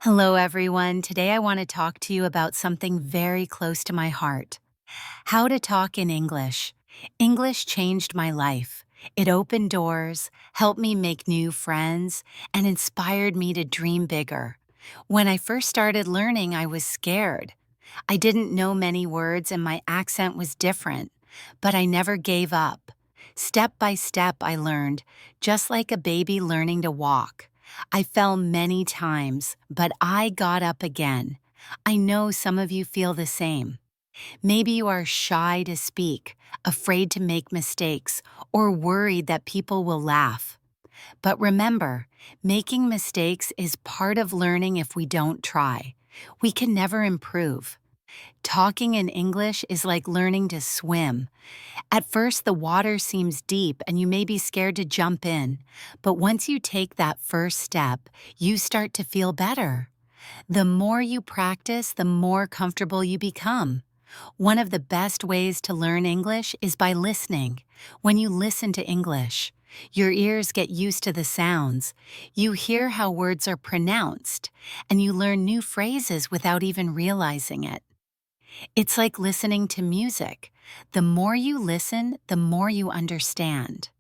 Hello, everyone. Today I want to talk to you about something very close to my heart: how to talk in English. English changed my life. It opened doors, helped me make new friends, and inspired me to dream bigger. When I first started learning, I was scared. I didn't know many words and my accent was different, but I never gave up. Step by step, I learned, just like a baby learning to walk. I fell many times, but I got up again. I know some of you feel the same. Maybe you are shy to speak, afraid to make mistakes, or worried that people will laugh. But remember, making mistakes is part of learning if we don't try. We can never improve. Talking in English is like learning to swim. At first, the water seems deep and you may be scared to jump in, but once you take that first step, you start to feel better. The more you practice, the more comfortable you become. One of the best ways to learn English is by listening. When you listen to English, your ears get used to the sounds. You hear how words are pronounced, and you learn new phrases without even realizing it. It's like listening to music. The more you listen, the more you understand.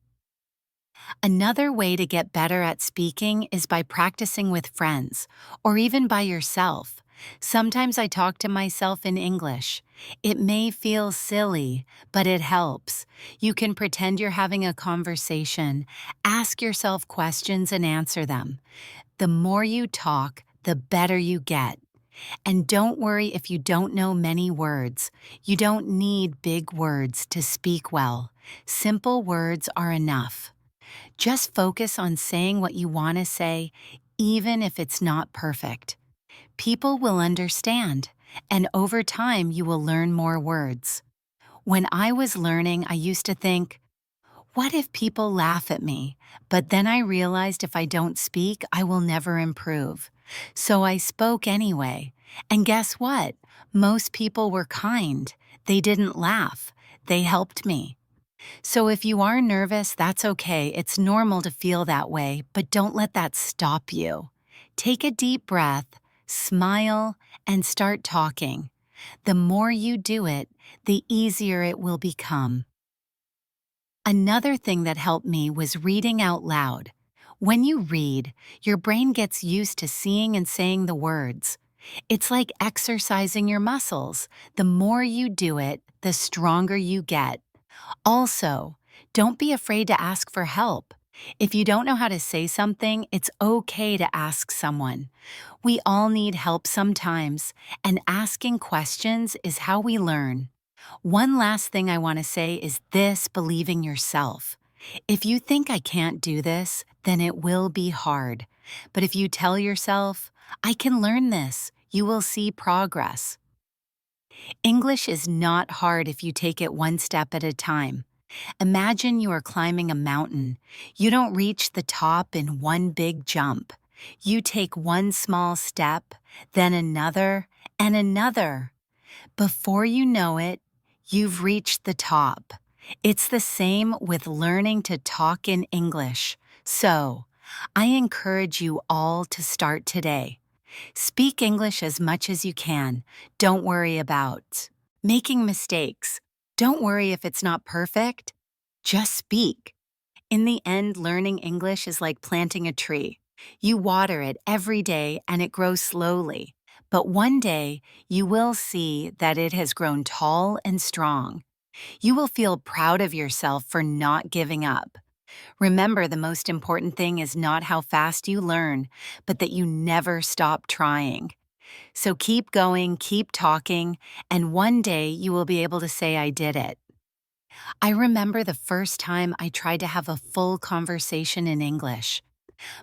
Another way to get better at speaking is by practicing with friends, or even by yourself. Sometimes I talk to myself in English. It may feel silly, but it helps. You can pretend you're having a conversation, ask yourself questions and answer them. The more you talk, the better you get. And don't worry if you don't know many words. You don't need big words to speak well. Simple words are enough. Just focus on saying what you want to say, even if it's not perfect. People will understand, and over time you will learn more words. When I was learning, I used to think, what if people laugh at me? But then I realized if I don't speak, I will never improve. So I spoke anyway. And guess what? Most people were kind. They didn't laugh. They helped me. So if you are nervous, that's okay. It's normal to feel that way, but don't let that stop you. Take a deep breath, smile, and start talking. The more you do it, the easier it will become. Another thing that helped me was reading out loud. When you read, your brain gets used to seeing and saying the words. It's like exercising your muscles. The more you do it, the stronger you get. Also, don't be afraid to ask for help. If you don't know how to say something, it's okay to ask someone. We all need help sometimes, and asking questions is how we learn. One last thing I want to say is this: believing yourself. If you think I can't do this, then it will be hard. But if you tell yourself, I can learn this, you will see progress. English is not hard if you take it one step at a time. Imagine you are climbing a mountain. You don't reach the top in one big jump. You take one small step, then another, and another. Before you know it, you've reached the top. It's the same with learning to talk in English. So, I encourage you all to start today. Speak English as much as you can. Don't worry about making mistakes. Don't worry if it's not perfect. Just speak. In the end, learning English is like planting a tree. You water it every day and it grows slowly. But one day, you will see that it has grown tall and strong. You will feel proud of yourself for not giving up. Remember, the most important thing is not how fast you learn, but that you never stop trying. So keep going, keep talking, and one day you will be able to say, I did it. I remember the first time I tried to have a full conversation in English.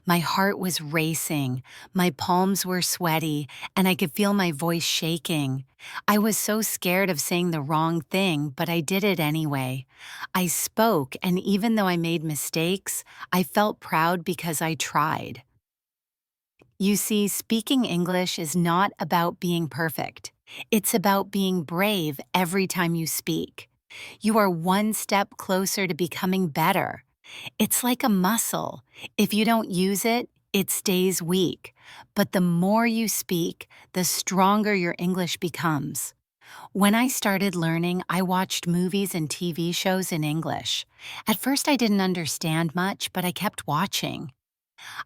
My heart was racing, my palms were sweaty, and I could feel my voice shaking. I was so scared of saying the wrong thing, but I did it anyway. I spoke, and even though I made mistakes, I felt proud because I tried. You see, speaking English is not about being perfect. It's about being brave every time you speak. You are one step closer to becoming better. It's like a muscle. If you don't use it, it stays weak. But the more you speak, the stronger your English becomes. When I started learning, I watched movies and TV shows in English. At first, I didn't understand much, but I kept watching.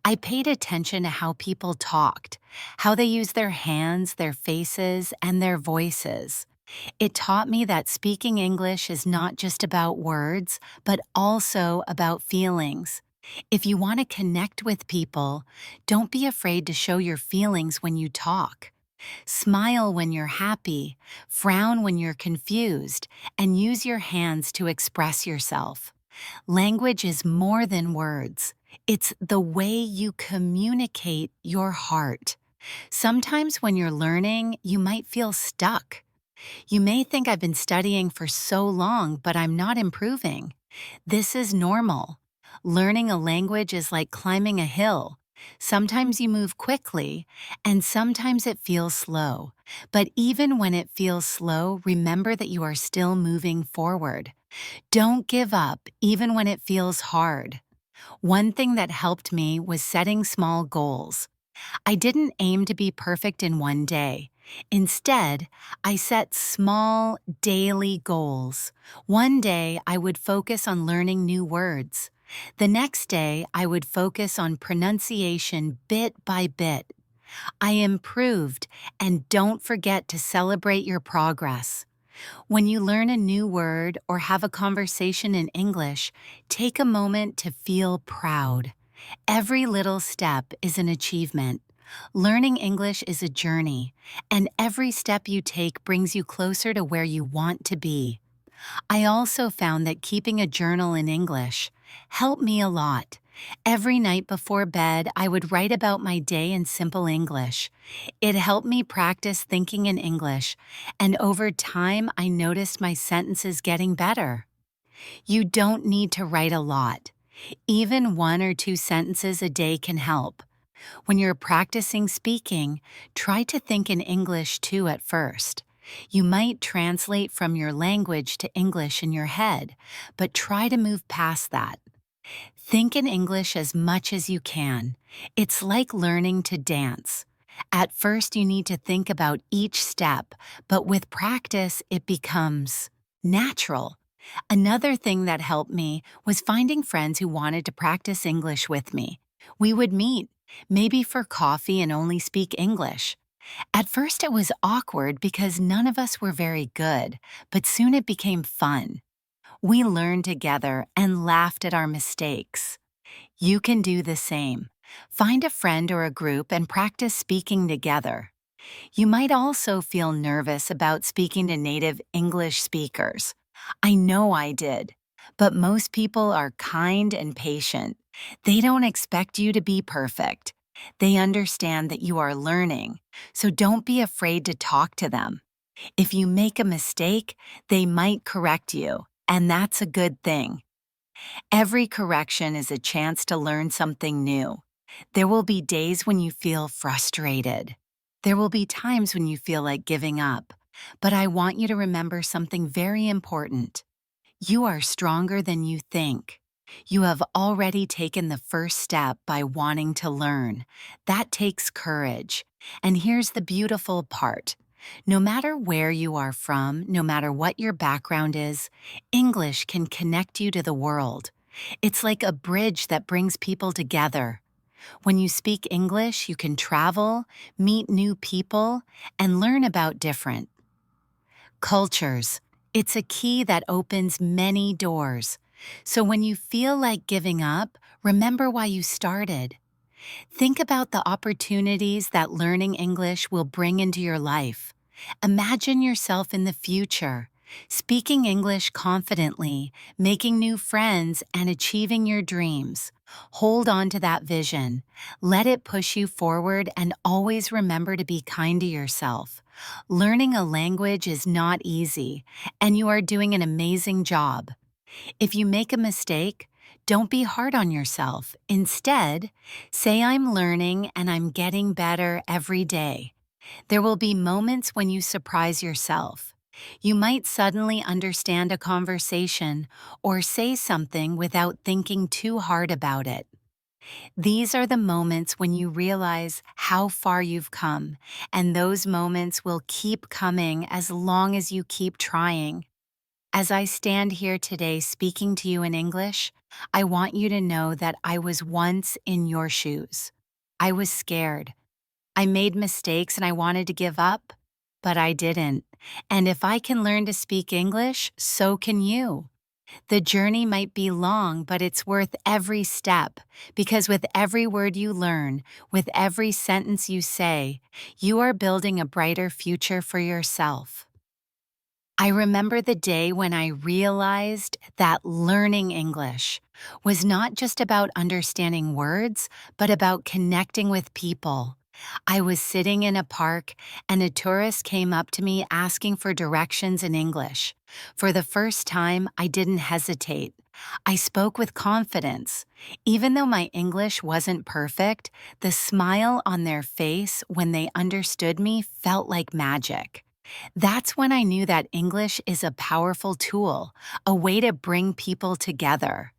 I paid attention to how people talked, how they used their hands, their faces, and their voices. It taught me that speaking English is not just about words, but also about feelings. If you want to connect with people, don't be afraid to show your feelings when you talk. Smile when you're happy, frown when you're confused, and use your hands to express yourself. Language is more than words. It's the way you communicate your heart. Sometimes when you're learning, you might feel stuck. You may think I've been studying for so long, but I'm not improving. This is normal. Learning a language is like climbing a hill. Sometimes you move quickly, and sometimes it feels slow. But even when it feels slow, remember that you are still moving forward. Don't give up, even when it feels hard. One thing that helped me was setting small goals. I didn't aim to be perfect in one day. Instead, I set small, daily goals. One day, I would focus on learning new words. The next day, I would focus on pronunciation bit by bit. I improved, and don't forget to celebrate your progress. When you learn a new word or have a conversation in English, take a moment to feel proud. Every little step is an achievement. Learning English is a journey, and every step you take brings you closer to where you want to be. I also found that keeping a journal in English helped me a lot. Every night before bed, I would write about my day in simple English. It helped me practice thinking in English, and over time, I noticed my sentences getting better. You don't need to write a lot. Even one or two sentences a day can help. When you're practicing speaking, try to think in English too at first. You might translate from your language to English in your head, but try to move past that. Think in English as much as you can. It's like learning to dance. At first, you need to think about each step, but with practice, it becomes natural. Another thing that helped me was finding friends who wanted to practice English with me. We would meet, maybe for coffee, and only speak English. At first it was awkward because none of us were very good, but soon it became fun. We learned together and laughed at our mistakes. You can do the same. Find a friend or a group and practice speaking together. You might also feel nervous about speaking to native English speakers. I know I did. But most people are kind and patient. They don't expect you to be perfect. They understand that you are learning, so don't be afraid to talk to them. If you make a mistake, they might correct you, and that's a good thing. Every correction is a chance to learn something new. There will be days when you feel frustrated. There will be times when you feel like giving up. But I want you to remember something very important. You are stronger than you think. You have already taken the first step by wanting to learn. That takes courage. And here's the beautiful part. No matter where you are from, no matter what your background is, English can connect you to the world. It's like a bridge that brings people together. When you speak English, you can travel, meet new people, and learn about different cultures. It's a key that opens many doors. So when you feel like giving up, remember why you started. Think about the opportunities that learning English will bring into your life. Imagine yourself in the future, speaking English confidently, making new friends, and achieving your dreams. Hold on to that vision. Let it push you forward, and always remember to be kind to yourself. Learning a language is not easy, and you are doing an amazing job. If you make a mistake, don't be hard on yourself. Instead, say I'm learning and I'm getting better every day. There will be moments when you surprise yourself. You might suddenly understand a conversation or say something without thinking too hard about it. These are the moments when you realize how far you've come, and those moments will keep coming as long as you keep trying. As I stand here today speaking to you in English, I want you to know that I was once in your shoes. I was scared. I made mistakes and I wanted to give up, but I didn't. And if I can learn to speak English, so can you. The journey might be long, but it's worth every step, because with every word you learn, with every sentence you say, you are building a brighter future for yourself. I remember the day when I realized that learning English was not just about understanding words, but about connecting with people. I was sitting in a park and a tourist came up to me asking for directions in English. For the first time, I didn't hesitate. I spoke with confidence. Even though my English wasn't perfect, the smile on their face when they understood me felt like magic. That's when I knew that English is a powerful tool, a way to bring people together.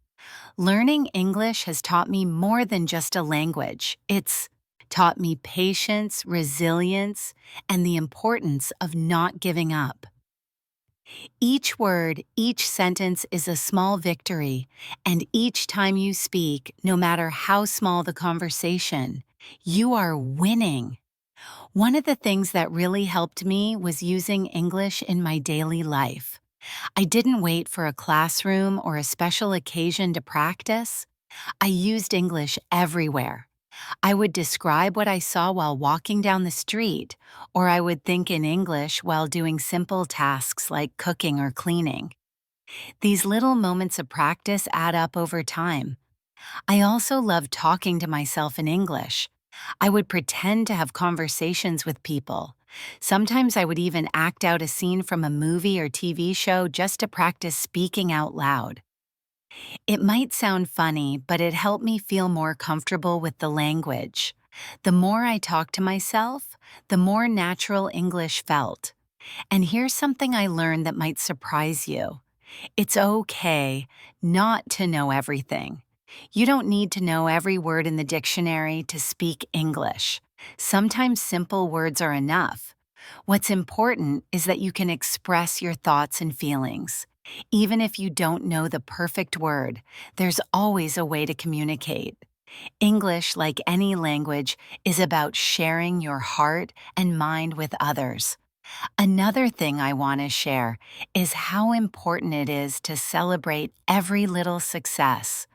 Learning English has taught me more than just a language. It's taught me patience, resilience, and the importance of not giving up. Each word, each sentence is a small victory, and each time you speak, no matter how small the conversation, you are winning. One of the things that really helped me was using English in my daily life. I didn't wait for a classroom or a special occasion to practice. I used English everywhere. I would describe what I saw while walking down the street, or I would think in English while doing simple tasks like cooking or cleaning. These little moments of practice add up over time. I also love talking to myself in English. I would pretend to have conversations with people. Sometimes I would even act out a scene from a movie or TV show just to practice speaking out loud. It might sound funny, but it helped me feel more comfortable with the language. The more I talked to myself, the more natural English felt. And here's something I learned that might surprise you. It's okay not to know everything. You don't need to know every word in the dictionary to speak English. Sometimes simple words are enough. What's important is that you can express your thoughts and feelings. Even if you don't know the perfect word, there's always a way to communicate. English, like any language, is about sharing your heart and mind with others. Another thing I want to share is how important it is to celebrate every little success.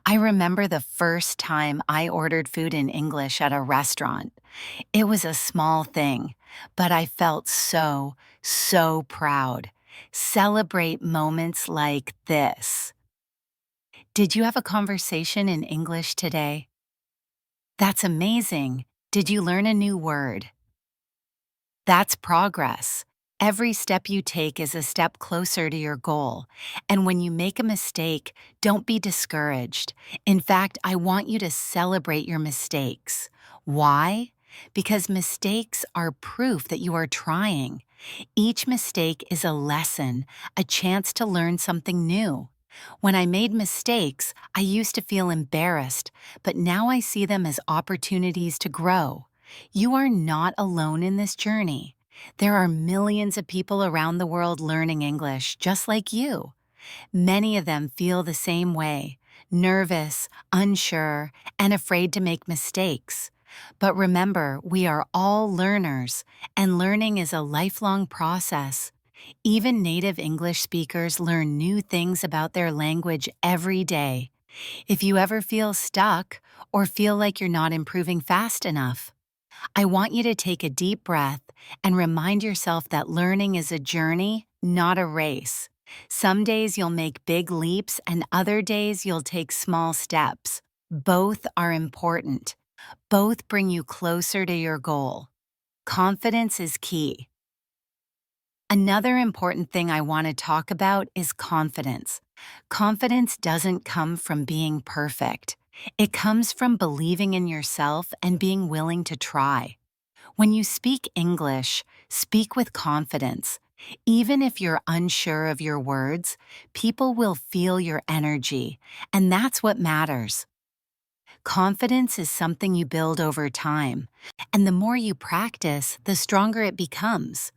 I remember the first time I ordered food in English at a restaurant. It was a small thing, but I felt so proud. Celebrate moments like this. Did you have a conversation in English today? That's amazing. Did you learn a new word? That's progress. Every step you take is a step closer to your goal. And when you make a mistake, don't be discouraged. In fact, I want you to celebrate your mistakes. Why? Because mistakes are proof that you are trying. Each mistake is a lesson, a chance to learn something new. When I made mistakes, I used to feel embarrassed, but now I see them as opportunities to grow. You are not alone in this journey. There are millions of people around the world learning English just like you. Many of them feel the same way, nervous, unsure, and afraid to make mistakes. But remember, we are all learners, and learning is a lifelong process. Even native English speakers learn new things about their language every day. If you ever feel stuck or feel like you're not improving fast enough, I want you to take a deep breath and remind yourself that learning is a journey, not a race. Some days you'll make big leaps and other days you'll take small steps. Both are important. Both bring you closer to your goal. Confidence is key. Another important thing I want to talk about is confidence. Confidence doesn't come from being perfect. It comes from believing in yourself and being willing to try. When you speak English, speak with confidence. Even if you're unsure of your words, people will feel your energy, and that's what matters. Confidence is something you build over time, and the more you practice, the stronger it becomes.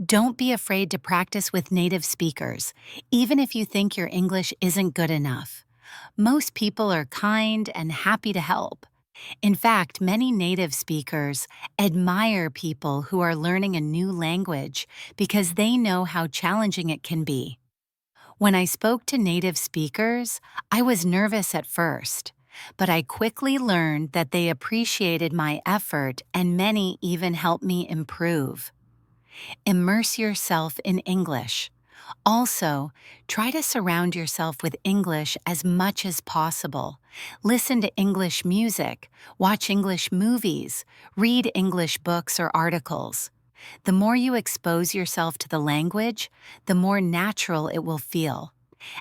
Don't be afraid to practice with native speakers, even if you think your English isn't good enough. Most people are kind and happy to help. In fact, many native speakers admire people who are learning a new language because they know how challenging it can be. When I spoke to native speakers, I was nervous at first, but I quickly learned that they appreciated my effort and many even helped me improve. Immerse yourself in English. Also, try to surround yourself with English as much as possible. Listen to English music, watch English movies, read English books or articles. The more you expose yourself to the language, the more natural it will feel.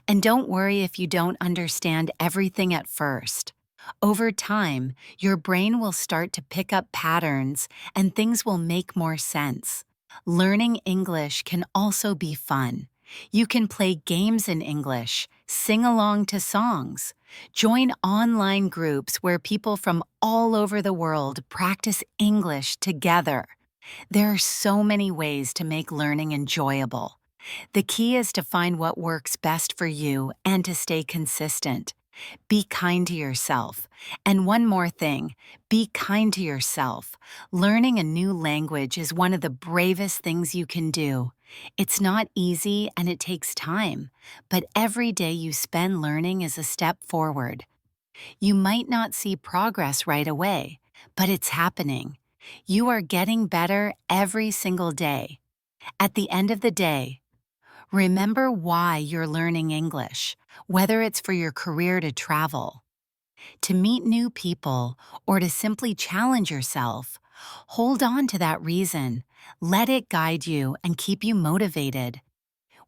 And don't worry if you don't understand everything at first. Over time, your brain will start to pick up patterns and things will make more sense. Learning English can also be fun. You can play games in English, sing along to songs, join online groups where people from all over the world practice English together. There are so many ways to make learning enjoyable. The key is to find what works best for you and to stay consistent. Be kind to yourself. And one more thing, be kind to yourself. Learning a new language is one of the bravest things you can do. It's not easy and it takes time, but every day you spend learning is a step forward. You might not see progress right away, but it's happening. You are getting better every single day. At the end of the day, remember why you're learning English, whether it's for your career to travel, to meet new people, or to simply challenge yourself. Hold on to that reason. Let it guide you and keep you motivated.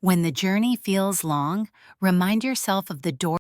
When the journey feels long, remind yourself of the door